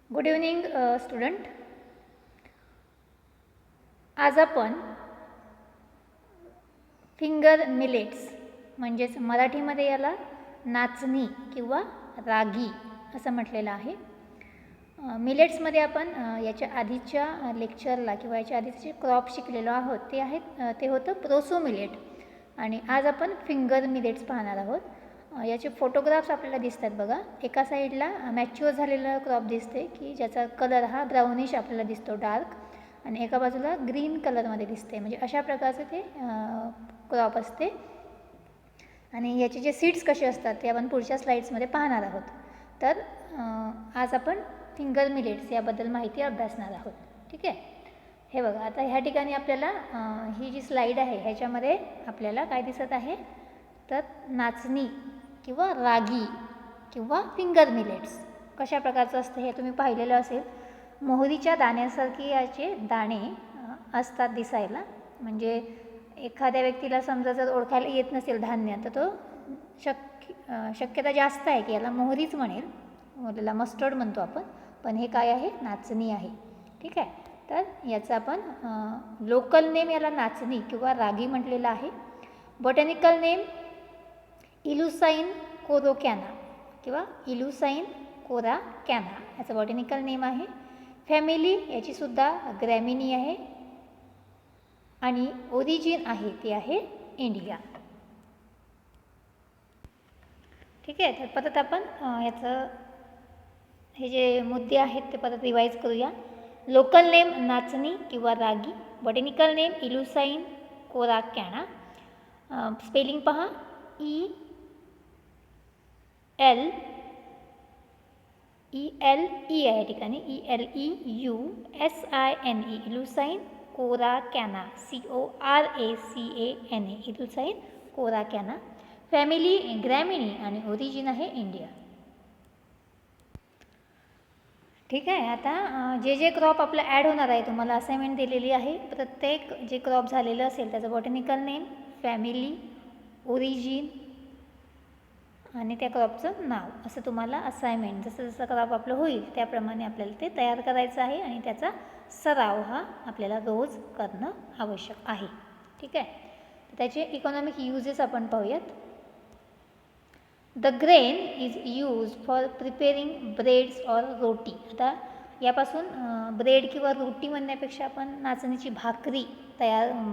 Good evening student. आज आपण finger millets म्हणजेच मराठीमध्ये याला नाचणी किंवा रागी असं म्हटलेलं आहे. मिलेट्समध्ये आपण याच्या आधीच्या लेक्चरला किंवा याच्या आधीचे क्रॉप शिकलेलो आहोत. ते होतं प्रोसो मिलेट आणि आज आपण फिंगर मिलेट्स पाहणार आहोत. याचे फोटोग्राफ्स आपल्याला दिसतात बघा. एका साईडला मॅच्युअर झालेलं क्रॉप दिसते की ज्याचा कलर हा ब्राउनिश आपल्याला दिसतो डार्क, आणि एका बाजूला ग्रीन कलरमध्ये दिसते. म्हणजे अशा प्रकारचे ते क्रॉप असते. आणि याचे जे सीड्स कसे असतात ते आपण पुढच्या स्लाईड्समध्ये पाहणार आहोत. तर आज आपण फिंगर मिलेट्स याबद्दल माहिती अभ्यासणार आहोत. ठीक आहे. हे बघा, आता ह्या ठिकाणी आपल्याला ही जी स्लाईड आहे ह्याच्यामध्ये आपल्याला काय दिसत आहे तर नाचणी किंवा रागी किंवा फिंगर मिलेट्स कशा प्रकारचं असतं हे तुम्ही पाहिलेलं असेल. मोहरीच्या दाण्यासारखे याचे दाणे असतात दिसायला. म्हणजे एखाद्या व्यक्तीला समजा जर ओळखायला येत नसेल धान्य तर तो शक्यता जास्त आहे की याला मोहरीच म्हणेल, याला मस्टर्ड म्हणतो आपण, पण हे काय आहे, नाचणी आहे. ठीक आहे. तर याचं आपण लोकल नेम याला नाचणी किंवा रागी म्हटलेलं आहे. बॉटॅनिकल नेम इलुसाइन कोरोकॅना किंवा इलुसाइन कोराकॅना याचं बॉटॅनिकल नेम आहे. फॅमिली याचीसुद्धा ग्रॅमिनी आहे आणि ओरिजिन आहे ते आहे इंडिया. ठीक आहे. तर परत आपण याचं हे जे मुद्दे आहेत ते परत रिवाईज करूया. लोकल नेम नाचणी किंवा रागी, बॉटॅनिकल नेम इलुसाइन कोराकॅना. स्पेलिंग पहा, ELE आहे ठिकाणी, ELEUSINE इलुसाइन कोराकॅना, CORACANA इलुसाइन कोराकॅना. फॅमिली ग्रॅमिनी आणि ओरिजिन आहे इंडिया. ठीक आहे. आता जे क्रॉप आपलं ॲड होणार आहे तुम्हाला असाइनमेंट दिलेली आहे. प्रत्येक जे क्रॉप झालेलं असेल त्याचं बॉटॅनिकल नेम, फॅमिली, ओरिजिन आणि त्या क्रॉपचं नाव असं तुम्हाला असाइनमेंट जसं जसं क्रॉप आपलं होईल त्याप्रमाणे आपल्याला ते तयार करायचं आहे आणि त्याचा सराव हा आपल्याला रोज करणं आवश्यक आहे. ठीक आहे. तर त्याचे इकॉनॉमिक युजेस आपण पाहूयात. The grain is use for preparing breads or roti. आता यापासून ब्रेड किंवा रोटी म्हणण्यापेक्षा आपण नाचणीची भाकरी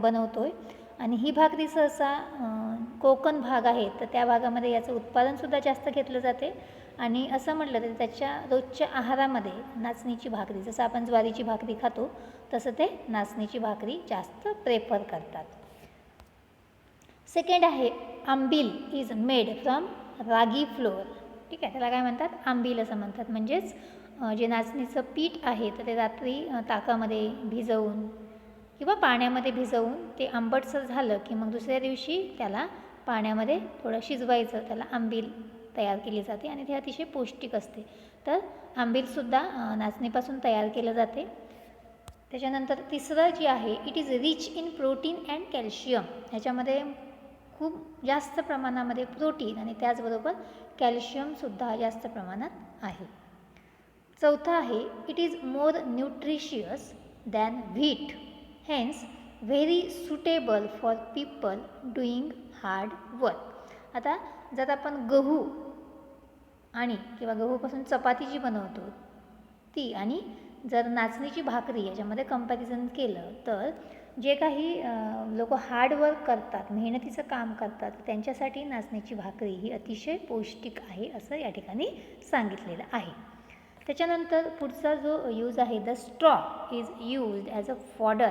बनवतो आहे. आणि ही भाकरी सहसा कोकण भाग आहे तर त्या भागामध्ये याचं उत्पादनसुद्धा जास्त घेतलं जाते. आणि असं म्हटलं तर त्याच्या रोजच्या आहारामध्ये नाचणीची भाकरी, जसं आपण ज्वारीची भाकरी खातो तसं ते नाचणीची भाकरी जास्त प्रेफर करतात. सेकंड आहे ambil is made from ragi flour. ठीक आहे. त्याला काय म्हणतात, आंबील असं म्हणतात. म्हणजेच जे नाचणीचं पीठ आहे तर ते रात्री ताकामध्ये भिजवून किंवा पाण्यामध्ये भिजवून ते आंबटसर झालं की मग दुसऱ्या दिवशी त्याला पाण्यामध्ये थोडं शिजवायचं, त्याला आंबील तयार केली जाते आणि ते अतिशय पौष्टिक असते. तर आंबीलसुद्धा नाचणीपासून तयार केलं जाते. त्याच्यानंतर तिसरं जे आहे, it is rich in protein and calcium. ह्याच्यामध्ये खूप जास्त प्रमाणामध्ये प्रोटीन आणि त्याचबरोबर कॅल्शियमसुद्धा जास्त प्रमाणात आहे. चौथा आहे, it is more nutritious than wheat, hence very suitable for people doing hard work. आता जर आपण गहू आणि किंवा गहूपासून चपाती जी बनवतो ती आणि जर नाचणीची भाकरी याच्यामध्ये कंपॅरिझन केलं तर जे काही लोक हार्डवर्क करतात, मेहनतीचं काम करतात, त्यांच्यासाठी नाचणीची भाकरी ही अतिशय पौष्टिक आहे असं या ठिकाणी सांगितलेलं आहे. त्याच्यानंतर पुढचा जो यूज आहे, the straw is used as a fodder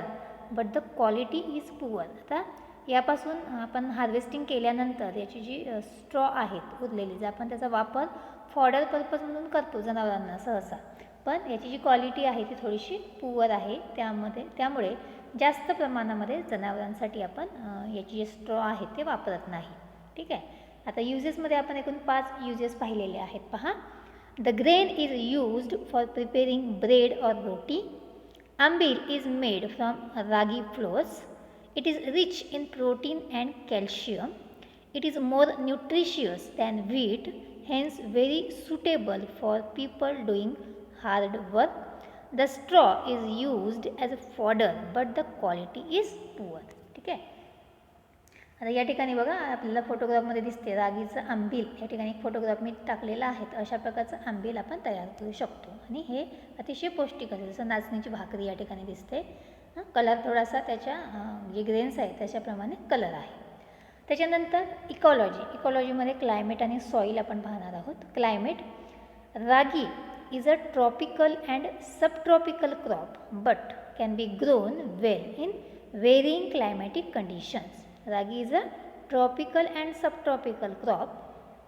but the quality is poor. आता यापासून आपण हार्वेस्टिंग केल्यानंतर याची जी स्ट्रॉ आहेत उरलेली, जर आपण त्याचा वापर फॉडर पर्पज म्हणून करतो जनावरांना सहसा, पण याची जी क्वालिटी आहे ती थोडीशी पुअर आहे. त्यामुळे जास्त प्रमाणामध्ये जनावरांसाठी आपण याची जे स्ट्रॉ आहे ते वापरत नाही. ठीक आहे. आता युजेसमध्ये आपण एकूण 5 युजेस पाहिलेले आहेत. पहा, the grain is used for preparing bread or roti. Ambil is made from ragi flowers. It is rich in protein and calcium. It is more nutritious than wheat, hence very suitable for people doing hard work. The straw is used as a fodder but the quality is poor. ठीक आहे. आता या ठिकाणी बघा आपल्याला फोटोग्राफमध्ये दिसते रागीचं आंबील. या ठिकाणी एक फोटोग्राफ मी टाकलेला आहे. तर अशा प्रकारचं आंबील आपण तयार करू शकतो आणि हे अतिशय पौष्टिक असेल. जसं नाचणीची भाकरी या ठिकाणी दिसते. कलर थोडासा त्याच्या जे ग्रेन्स आहे त्याच्याप्रमाणे कलर आहे. त्याच्यानंतर इकॉलॉजीमध्ये क्लायमेट आणि सॉईल आपण पाहणार आहोत. Climate, ragi is a tropical and subtropical crop but can be grown well in varying climatic conditions. Ragi is a tropical and subtropical crop.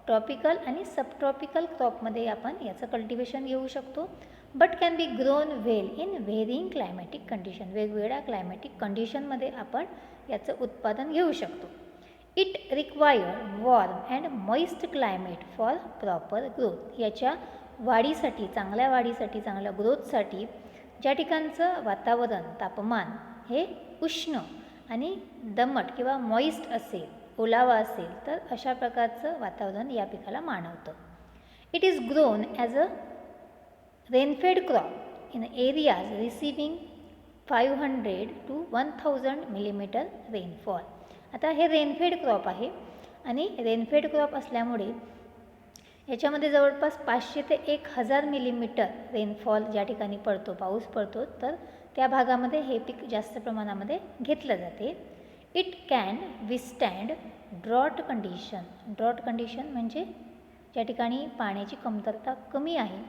Tropical आणि सबट्रॉपिकल क्रॉपमध्ये आपण याचं कल्टिवेशन घेऊ शकतो. But can be grown well in varying climatic condition. वेगवेगळ्या climatic कंडिशनमध्ये आपण याचं उत्पादन घेऊ शकतो. It require warm and moist climate for proper growth. याच्या वाढीसाठी, चांगल्या वाढीसाठी, चांगल्या ग्रोथसाठी ज्या ठिकाणचं वातावरण, तापमान हे उष्ण आणि दमट किंवा मॉइस्ट असेल, ओलावा असेल, तर अशा प्रकारचं वातावरण या पिकाला मानवतं. It is grown as a rainfed crop in areas receiving 500 to 1000 millimetre rainfall. आता हे रेनफेड क्रॉप आहे आणि रेनफेड क्रॉप असल्यामुळे याच्यामध्ये जवळपास 500 ते 1000 मिलीमीटर रेनफॉल ज्या ठिकाणी पडतो, पाऊस पडतो, तर त्या भागामध्ये हे पीक जास्त प्रमाणामध्ये घेतलं जाते. इट कॅन विस्टँड ड्रॉट कंडिशन. ड्रॉट कंडिशन म्हणजे ज्या ठिकाणी पाण्याची कमतरता कमी आहे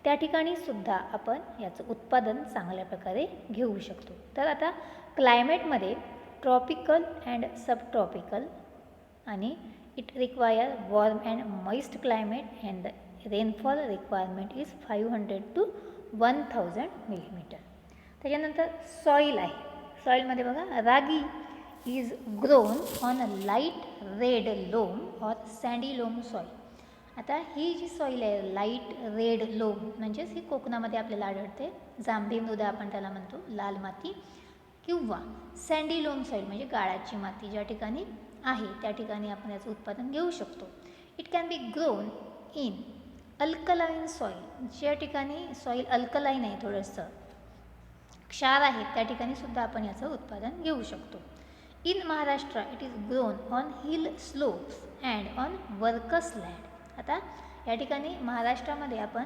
त्या ठिकाणी सुद्धा आपण याचं उत्पादन चांगल्या प्रकारे घेऊ शकतो. तर आता क्लायमेटमध्ये ट्रॉपिकल अँड सबट्रॉपिकल आणि it require warm and moist climate and the rainfall requirement is 500 to 1000 millimetre. त्याच्यानंतर सॉईल आहे. सॉईलमध्ये बघा ragi is grown on a light red loam or sandy loam soil. आता ही जी सॉईल आहे लाईट रेड लोम म्हणजेच ही कोकणामध्ये आपल्याला आढळते. जांभी मृदा आपण त्याला म्हणतो, लाल माती, किंवा सँडी लोम सॉईल म्हणजे गाळाची माती ज्या ठिकाणी आहे त्या ठिकाणी आपण याचं उत्पादन घेऊ शकतो. It can be grown in alkaline soil. ज्या ठिकाणी सॉईल अल्कलाईन आहे, थोडंसं क्षार आहे, त्या ठिकाणी सुद्धा आपण याचं उत्पादन घेऊ शकतो. In Maharashtra it is grown on hill slopes and on varkas land. आता या ठिकाणी महाराष्ट्रामध्ये आपण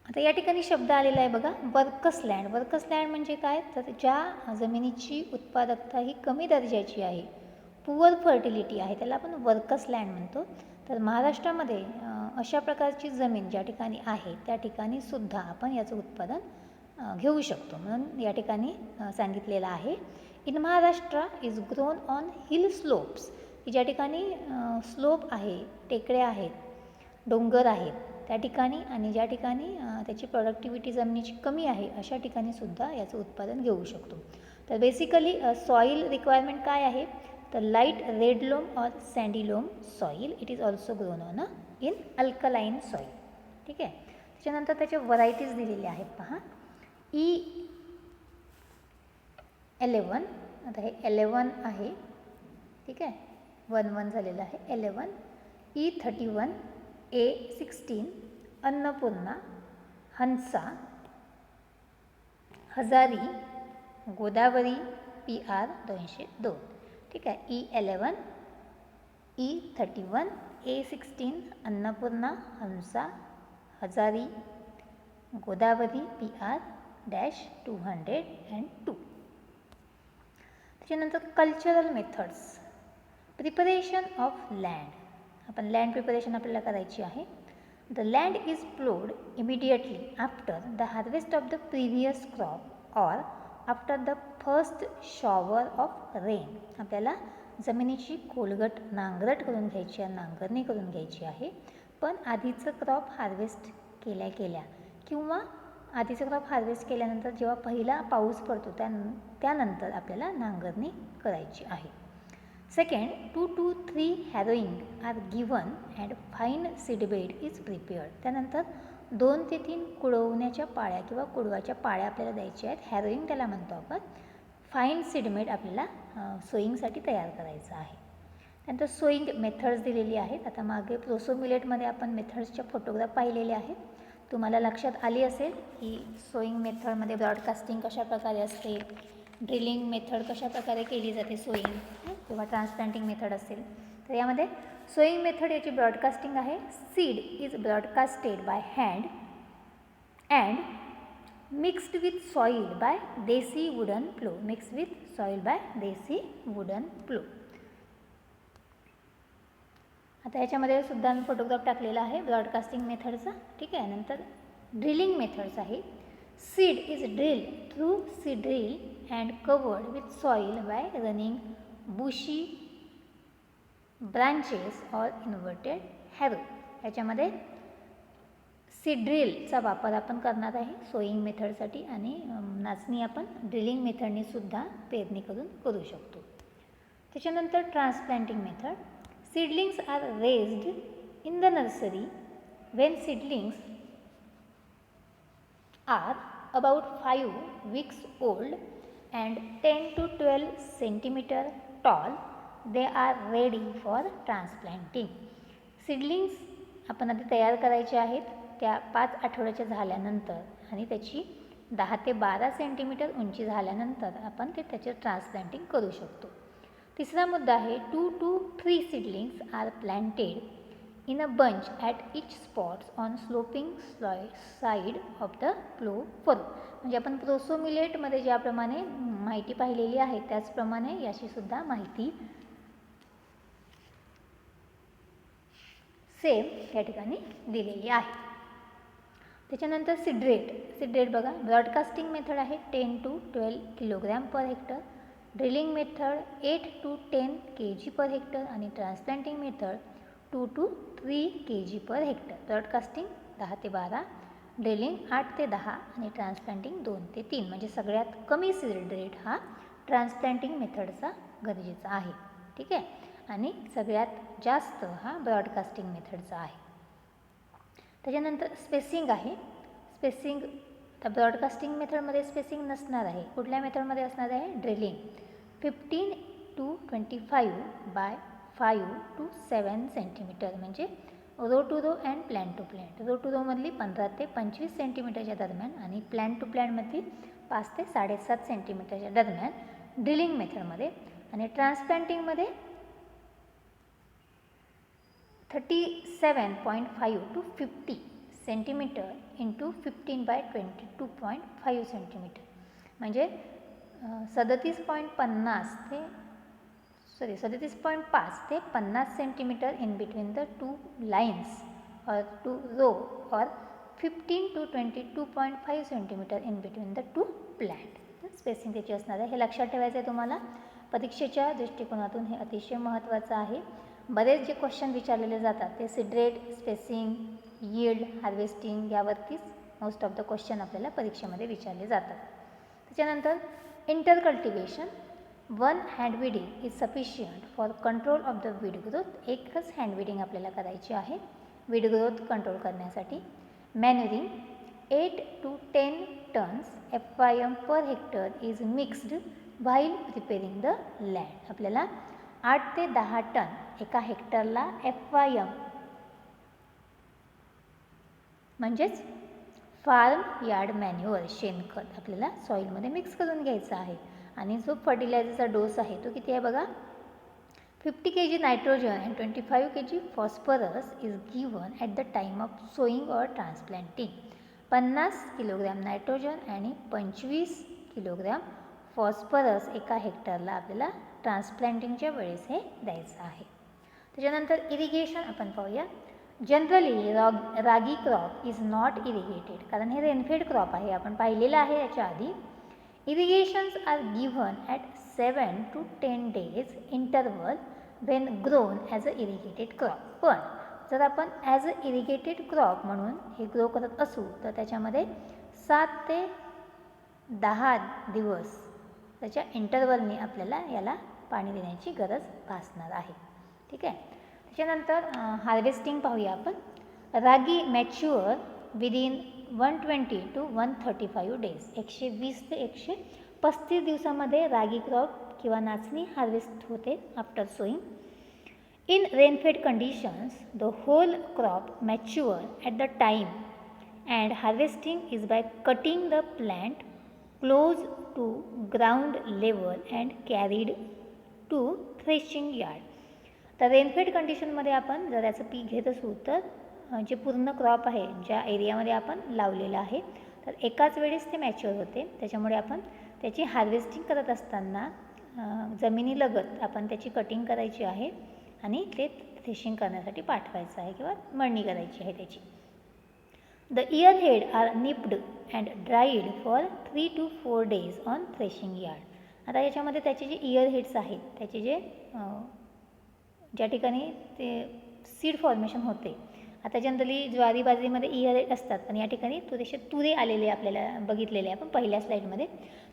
आता या ठिकाणी शब्द आलेला आहे बघा, वर्कस लँड. वर्कस लँड म्हणजे काय, तर ज्या जमिनीची उत्पादकता ही कमी दर्जाची आहे, पुअर फर्टिलिटी आहे, त्याला आपण वर्कस लँड म्हणतो. तर महाराष्ट्रामध्ये अशा प्रकारची जमीन ज्या ठिकाणी आहे त्या ठिकाणी सुद्धा आपण याचं उत्पादन घेऊ शकतो. म्हणून या ठिकाणी सांगितलेलं आहे in Maharashtra is grown on hill slopes, की ज्या ठिकाणी स्लोप आहे, टेकड्या आहेत, डोंगर आहेत त्या ठिकाणी, आणि ज्या ठिकाणी त्याची प्रोडक्टिव्हिटी जमिनीची कमी आहे अशा ठिकाणी सुद्धा याचं उत्पादन घेऊ शकतो. तर बेसिकली सॉईल रिक्वायरमेंट काय आहे, तर light red loam or sandy loam soil. It is also grown on in alkaline soil. ठीक आहे. त्याच्यानंतर त्याच्या व्हरायटीज दिलेल्या आहेत पहा. E11, आता हे 11 आहे, ठीक आहे, 11 झालेलं आहे 11. E31, A16, अन्नपूर्णा, हंसा, हजारी, गोदावरी, PR 202. ठीक आहे. E11, E31, A16, अन्नपूर्णा, हंसा, हजारी, गोदावरी, PR-202. त्याच्यानंतर cultural methods. Preparation of land. आपण लँड प्रिपरेशन आपल्याला करायची आहे. The land is प्लोड immediately after the harvest of the previous crop or after the first shower of rain. आपल्याला जमिनीची खोलगट नांगरट करून घ्यायची आहे, नांगरणी करून घ्यायची आहे. पण आधीचं क्रॉप हार्वेस्ट केल्या किंवा आधीचं क्रॉप हार्वेस्ट केल्यानंतर जेव्हा पहिला पाऊस पडतो त्यानंतर आपल्याला नांगरणी करायची आहे. Second, 2 to 3 harrowing are given and fine seedbed is prepared. त्यानंतर 2 ते 3 कुडवण्याच्या पाळ्या किंवा कुडवाच्या पाळ्या आपल्याला द्यायच्या आहेत. हॅरोईंग त्याला म्हणतो आपण. फाईन सीडमेड आपल्याला सोईंगसाठी तयार करायचं आहे. त्यानंतर सोईंग मेथड्स दिलेली आहेत. आता मागे प्रोसो मिलेटमध्ये आपण मेथड्सच्या फोटोग्राफ पाहिलेले आहेत. तुम्हाला लक्षात आली असेल की सोईंग मेथडमध्ये ब्रॉडकास्टिंग कशा प्रकारे असते, ड्रिलिंग मेथड कशा प्रकारे केली जाते सोईंग किंवा ट्रान्सप्लांटिंग मेथड असेल. तर यामध्ये सोईंग मेथड याची ब्रॉडकास्टिंग आहे. Seed is broadcasted by hand and mixed with soil by desi wooden plough. Mixed with soil by desi wooden plough. आता याच्यामध्ये सुद्धा मी फोटोग्राफ टाकलेला आहे ब्रॉडकास्टिंग मेथडचा. ठीक आहे. नंतर ड्रिलिंग मेथड्स आहे. Seed is drill through seed drill and covered with soil by running bushy branches or inverted harrow. याच्यामध्ये सीड ड्रिलचा वापर आपण करणार आहे सोईंग मेथडसाठी आणि नाचणी आपण ड्रिलिंग मेथडने सुद्धा पेरणी करू शकतो. त्याच्यानंतर transplanting method. Seedlings are raised in the nursery when seedlings are about 5 weeks old and 10 to 12 centimeter tall. They are ready for transplanting. Seedlings आपण आधी तयार करायचे आहेत. त्या 5 आठवड्याच्या झाल्यानंतर आणि त्याची 10 ते 12 सेंटीमीटर उंची झाल्यानंतर आपण त्याचे ट्रान्सप्लांटिंग करू शकतो. तिसरा मुद्दा आहे 2 to 3 seedlings are planted in a bunch at each spots on sloping side of the plow furrow. म्हणजे आपण प्रोसो मिलेटमध्ये ज्याप्रमाणे माहिती पाहिलेली आहे त्याचप्रमाणे याची सुद्धा माहिती सेम या ठिकाणी दिलेली आहे. त्याच्यानंतर सीड बघा ब्रॉडकास्टिंग मेथड आहे 10 to 12 kilogram per hectare. Drilling method 8 to 10 kg per hectare आणि transplanting method 2 to 3 kg per hectare. Broadcasting 10 ते 12, ड्रिलिंग 8 ते 10 आणि ट्रान्सप्लांटिंग 2 ते 3. म्हणजे सगळ्यात कमी सीड रेट हा ट्रान्सप्लांटिंग मेथडचा गरजेचा आहे. ठीक आहे. आणि सगळ्यात जास्त हा ब्रॉडकास्टिंग मेथडचा आहे. त्याच्यानंतर स्पेसिंग आहे. स्पेसिंग तर ब्रॉडकास्टिंग मेथडमध्ये स्पेसिंग नसणार आहे. कुठल्या मेथडमध्ये असणार आहे? Drilling 15 to 25 by 5 to 7 centimetre. म्हणजे row to row and plan to plan. Row to रोमधली 15 ते 25 सेंटीमीटरच्या दरम्यान आणि प्लॅन टू प्लॅनमधली 5 ते 7.5 सेंटीमीटरच्या दरम्यान ड्रिलिंग मेथडमध्ये. आणि ट्रान्सप्लांटिंगमध्ये 37.5 to 50 centimetre into 15 by 22.5 centimetre. म्हणजे 37.5 ते 50 centimetre in between the 2 lines और 2 रो और 15 to 22.5 centimetre in between the 2 plant. Spacing त्याची असणार आहे. हे लक्षात ठेवायचं आहे तुम्हाला. परीक्षेच्या दृष्टिकोनातून हे अतिशय महत्त्वाचं आहे. बरेच जे क्वेश्चन विचारलेले जातात ते seed rate, spacing, yield, harvesting यावरतीच मोस्ट ऑफ द क्वेश्चन आपल्याला परीक्षेमध्ये विचारले जातात. त्याच्यानंतर inter cultivation. 1 hand weeding is sufficient for control of the weed growth. एकच हँड विडिंग आपल्याला करायची आहे वीड ग्रोथ कंट्रोल करण्यासाठी. Manuring 8 to 10 tons FYM per hectare is mixed while preparing the land. आपल्याला 8 ते 10 टन एका हेक्टरला FYM म्हणजेच फार्म यार्ड मॅन्युअर शेणखत आपल्याला सॉईलमध्ये मिक्स करून घ्यायचा आहे. आणि जो फर्टिलायझरचा डोस आहे तो किती आहे बघा. 50 kg nitrogen and 25 kg phosphorus is given at the time of sowing or transplanting. 50 kilogram nitrogen आणि 25 किलोग्रॅम फॉस्फरस एका हेक्टरला आपल्याला ट्रान्सप्लांटिंगच्या वेळेस हे द्यायचं आहे. त्याच्यानंतर इरिगेशन आपण पाहूया. Generally ragi crop is not irrigated. कारण हे रेनफेड क्रॉप आहे, आपण पाहिलेलं आहे याच्या आधी. Irrigations are given at 7 to 10 days interval when grown as a irrigated crop. पण जर आपण ॲज अ इरिगेटेड क्रॉप म्हणून हे ग्रो करत असू तर त्याच्यामध्ये 7 ते 10 दिवस त्याच्या इंटरवलने आपल्याला याला पाणी देण्याची गरज भासणार आहे. ठीक आहे. त्याच्यानंतर हार्वेस्टिंग पाहूया आपण. रागी मॅच्युअर विदिन 120 to 135 days. 120 ते 135 दिवसामध्ये रागी क्रॉप किंवा नाचणी हार्वेस्ट होते after sowing. In rainfed conditions the whole crop mature at the time and harvesting is by cutting the plant close to ground level and carried to threshing yard. तर rainfed कंडिशनमध्ये आपण जर याचं पीक घेत असू तर जे पूर्ण क्रॉप आहे ज्या एरियामध्ये आपण लावलेलं आहे तर एकाच वेळेस ते मॅच्युअर होते, त्याच्यामुळे आपण त्याची हार्वेस्टिंग करत असताना जमिनीलगत आपण त्याची कटिंग करायची आहे आणि ते थ्रेशिंग करण्यासाठी पाठवायचं आहे किंवा मळणी करायची आहे त्याची. The ear head are nipped and dried for 3 to 4 days on threshing yard. आता याच्यामध्ये त्याचे जे इयर हेड्स आहेत त्याचे जे ज्या ठिकाणी ते सीड फॉर्मेशन होते, आता जनरली ज्वारी बाजरीमध्ये इयर हेड असतात पण या ठिकाणी थोडेसे तुरे आलेले आपल्याला बघितलेले आपण पहिल्या स्लाईडमध्ये.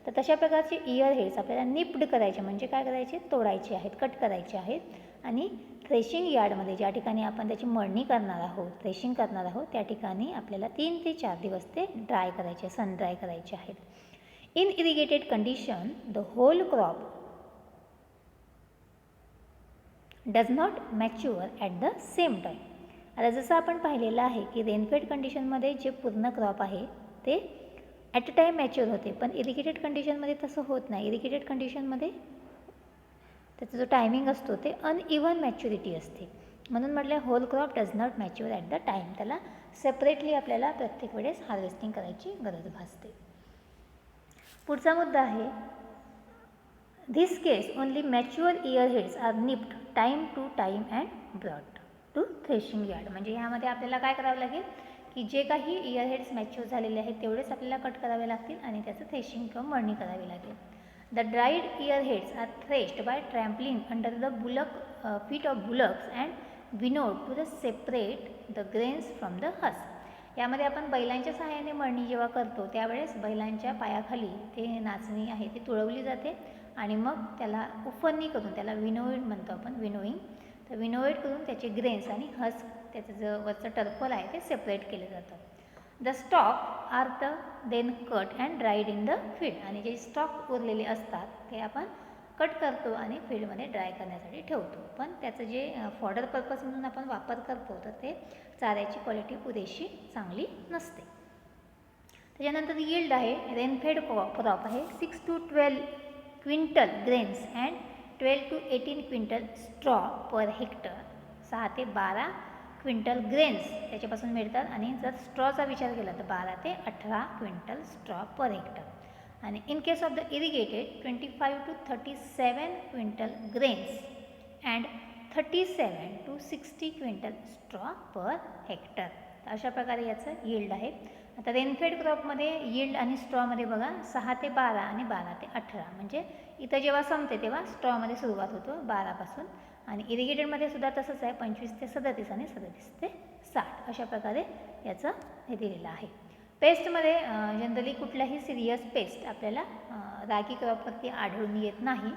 तर तशा प्रकारचे इयर हेड्स आपल्याला निप्ड करायचे म्हणजे काय करायचे, तोडायचे आहेत, कट करायचे आहेत आणि थ्रेशिंग यार्डमध्ये ज्या ठिकाणी आपण त्याची मळणी करणार आहोत, थ्रेशिंग करणार आहोत त्या ठिकाणी आपल्याला 3 ते 4 दिवस ते ड्राय करायचे, सन ड्राय करायचे आहेत. In irrigated condition the whole crop does not mature at the same time. आता जसं आपण पाहिलेलं आहे की रेनफेड कंडिशनमध्ये जे पूर्ण क्रॉप आहे ते ॲट अ टाईम मॅच्युअर होते, पण इरिगेटेड कंडिशनमध्ये तसं होत नाही. इरिगेटेड कंडिशनमध्ये त्याचा जो टायमिंग असतो ते अनइवन मॅच्युरिटी असते, म्हणून म्हटलं whole crop does not mature at the time. त्याला सेपरेटली आपल्याला प्रत्येक वेळेस हार्वेस्टिंग करायची गरज भासते. पुढचा मुद्दा आहे this case only mature ear heads are nipped time to time and brought to threshing yard. म्हणजे ह्यामध्ये आपल्याला काय करावं लागेल की जे काही इयर हेड्स मॅच्युअर झालेले आहेत तेवढेच आपल्याला कट करावे लागतील आणि त्याचं थ्रेशिंग किंवा मळणी करावी लागेल. The dried ear heads are threshed by trampling under the feet of bullocks and winnowed to the separate the grains from the husk. यामध्ये आपण बैलांच्या सहाय्याने मळणी जेव्हा करतो त्यावेळेस बैलांच्या पायाखाली ते नाचणी आहे ती तुळवली जाते आणि मग त्याला उफरणी करून, त्याला विनोइड म्हणतो आपण, विनोईंग, तर विनोइड करून त्याचे ग्रेन्स आणि हस्क त्याचं जो वरचं टर्फल आहे ते सेपरेट केलं जातं. The stalk are then cut and dried in the field. आणि जे स्टॉक उरलेले असतात ते आपण कट करतो आणि फील्डमध्ये ड्राय करण्यासाठी ठेवतो, पण त्याचं जे फॉडर पर्पज म्हणून आपण वापर करतो तर ते चाऱ्याची क्वालिटी पुरेशी चांगली नसते. त्याच्यानंतर यील्ड आहे, रेनफेड क्रॉप आहे 6 to 12 quintal grains and 12 to 18 quintal straw per hectare. 6 ते 12 क्विंटल ग्रेन्स त्याच्यापासून मिळतात आणि जर स्ट्रॉचा विचार केला तर 12 ते 18 क्विंटल स्ट्रॉ पर हेक्टर. आणि in case of the irrigated 25 to 37 quintal grains and 37 to 60 quintal straw per hectare. अशा प्रकारे याचं यील्ड आहे. आता रेनफेड क्रॉपमध्ये यील्ड आणि स्ट्रॉमध्ये बघा 6 ते 12 आणि 12 ते 18, म्हणजे इथं जेव्हा संपते तेव्हा स्ट्रॉमध्ये सुरुवात होतो 12पासून आणि इरिगेटेडमध्ये सुद्धा तसंच आहे 25 ते 37 आणि 37 ते 60 अशा प्रकारे याचं हे दिलेलं आहे. पेस्टमध्ये जनरली कुठल्याही सिरियस पेस्ट आपल्याला रागी क्रॉपवरती आढळून येत नाही.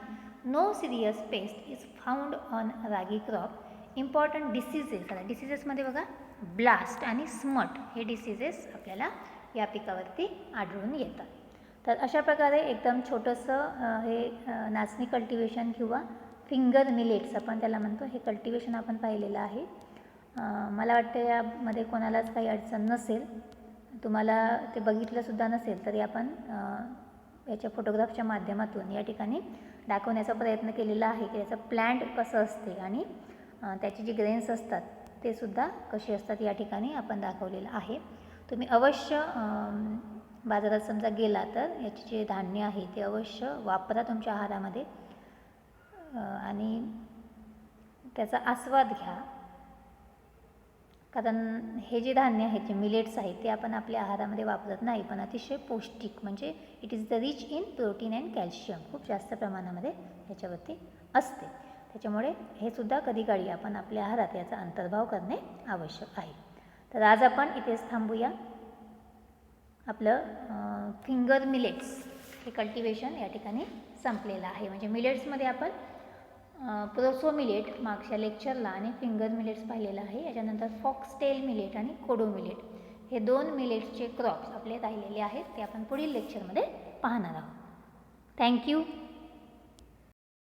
No serious pest is found on ragi crop. Important diseases, आता डिसीजेसमध्ये बघा ब्लास्ट आणि स्मट हे डिसीजेस आपल्याला या पिकावरती आढळून येतात. तर अशा प्रकारे एकदम छोटंसं हे नाचणी कल्टिवेशन किंवा फिंगर मिलेट्स आपण त्याला म्हणतो हे कल्टिवेशन आपण पाहिलेलं आहे. मला वाटतं यामध्ये कोणालाच काही अडचण नसेल, तुम्हाला ते बघितलंसुद्धा नसेल तरी आपण याच्या फोटोग्राफच्या माध्यमातून या ठिकाणी दाखवण्याचा प्रयत्न केलेला आहे की याचं प्लांट कसं असते आणि त्याचे जे ग्रेन्स असतात ते सुद्धा कसे असतात या ठिकाणी आपण दाखवलेलं आहे. तुम्ही अवश्य बाजारात समजा गेला तर याचे जे धान्य आहे ते अवश्य वापरा तुमच्या आहारामध्ये आणि त्याचा आस्वाद घ्या, कारण हे जे धान्य आहेत जे मिलेट्स आहेत ते आपण आपल्या आहारामध्ये वापरत नाही, पण अतिशय पौष्टिक म्हणजे it is the rich in protein and calcium खूप जास्त प्रमाणामध्ये ह्याच्यावरती असते. त्याच्यामुळे हे सुद्धा कधी काळी आपण आपल्या आहारात याचा अंतर्भाव करणे आवश्यक आहे. तर आज आपण इथेच थांबूया. आपलं फिंगर मिलेट्स हे कल्टिवेशन या ठिकाणी संपलेलं आहे. म्हणजे मिलेट्समध्ये आपण प्रोसो मिलेट मागच्या लेक्चरला आणि फिंगर मिलेट्स पाहिलेलं आहे. याच्यानंतर फॉक्सटेल मिलेट आणि कोडो मिलेट हे 2 मिलेट्सचे क्रॉप्स आपले राहिलेले आहेत ते आपण पुढील लेक्चरमध्ये पाहणार आहोत. थँक्यू.